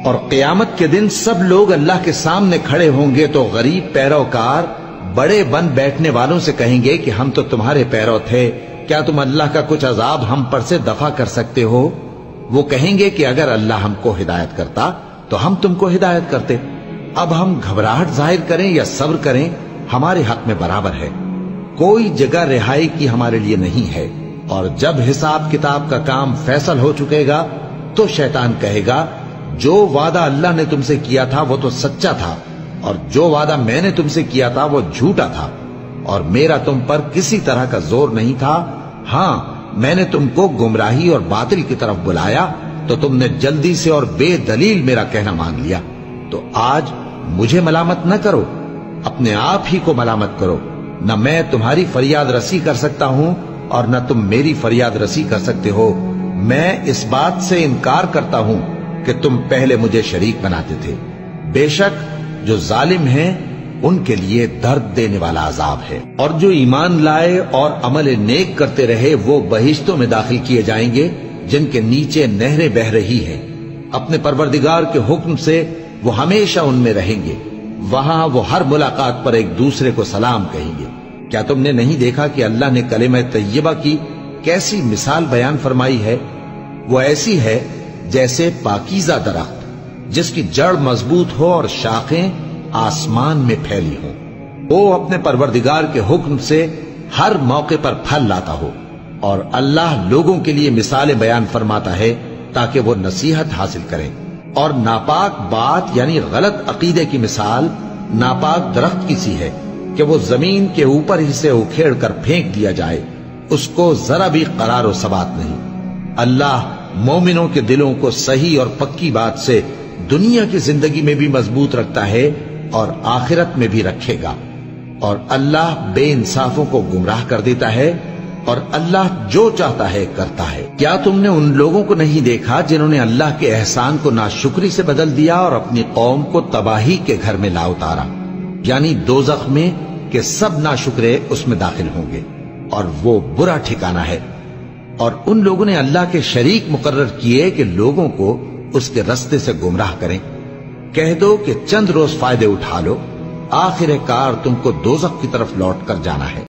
اور قیامت کے دن سب لوگ اللہ کے سامنے کھڑے ہوں گے تو غریب پیروکار بڑے بن بیٹھنے والوں سے کہیں گے کہ ہم تو تمہارے پیرو تھے، کیا تم اللہ کا کچھ عذاب ہم پر سے دفع کر سکتے ہو؟ وہ کہیں گے کہ اگر اللہ ہم کو ہدایت کرتا تو ہم تم کو ہدایت کرتے۔ اب ہم گھبراہٹ ظاہر کریں یا صبر کریں ہمارے حق میں برابر ہے، کوئی جگہ رہائی کی ہمارے لیے نہیں ہے۔ اور جب حساب کتاب کا کام فیصل ہو چکے گا تو شیطان کہے گا جو وعدہ اللہ نے تم سے کیا تھا وہ تو سچا تھا، اور جو وعدہ میں نے تم سے کیا تھا وہ جھوٹا تھا، اور میرا تم پر کسی طرح کا زور نہیں تھا۔ ہاں، میں نے تم کو گمراہی اور باطل کی طرف بلایا تو تم نے جلدی سے اور بے دلیل میرا کہنا مان لیا۔ تو آج مجھے ملامت نہ کرو، اپنے آپ ہی کو ملامت کرو۔ نہ میں تمہاری فریاد رسی کر سکتا ہوں اور نہ تم میری فریاد رسی کر سکتے ہو۔ میں اس بات سے انکار کرتا ہوں کہ تم پہلے مجھے شریک بناتے تھے۔ بے شک جو ظالم ہیں ان کے لیے درد دینے والا عذاب ہے۔ اور جو ایمان لائے اور عمل نیک کرتے رہے وہ بہشتوں میں داخل کیے جائیں گے جن کے نیچے نہریں بہہ رہی ہیں۔ اپنے پروردگار کے حکم سے وہ ہمیشہ ان میں رہیں گے، وہاں وہ ہر ملاقات پر ایک دوسرے کو سلام کہیں گے۔ کیا تم نے نہیں دیکھا کہ اللہ نے کلمہ طیبہ کی کیسی مثال بیان فرمائی ہے؟ وہ ایسی ہے جیسے پاکیزہ درخت جس کی جڑ مضبوط ہو اور شاخیں آسمان میں پھیلی ہوں۔ وہ اپنے پروردگار کے حکم سے ہر موقع پر پھل لاتا ہو، اور اللہ لوگوں کے لیے مثالیں بیان فرماتا ہے تاکہ وہ نصیحت حاصل کریں۔ اور ناپاک بات یعنی غلط عقیدے کی مثال ناپاک درخت کی سی ہے کہ وہ زمین کے اوپر ہی سے اکھیڑ کر پھینک دیا جائے، اس کو ذرا بھی قرار و ثبات نہیں۔ اللہ مومنوں کے دلوں کو صحیح اور پکی بات سے دنیا کی زندگی میں بھی مضبوط رکھتا ہے اور آخرت میں بھی رکھے گا۔ اور اللہ بے انصافوں کو گمراہ کر دیتا ہے، اور اللہ جو چاہتا ہے کرتا ہے۔ کیا تم نے ان لوگوں کو نہیں دیکھا جنہوں نے اللہ کے احسان کو ناشکری سے بدل دیا اور اپنی قوم کو تباہی کے گھر میں لا اتارا، یعنی دوزخ میں، کہ سب ناشکرے اس میں داخل ہوں گے اور وہ برا ٹھکانہ ہے۔ اور ان لوگوں نے اللہ کے شریک مقرر کیے کہ لوگوں کو اس کے رستے سے گمراہ کریں۔ کہہ دو کہ چند روز فائدے اٹھا لو، آخر کار تم کو دوزخ کی طرف لوٹ کر جانا ہے۔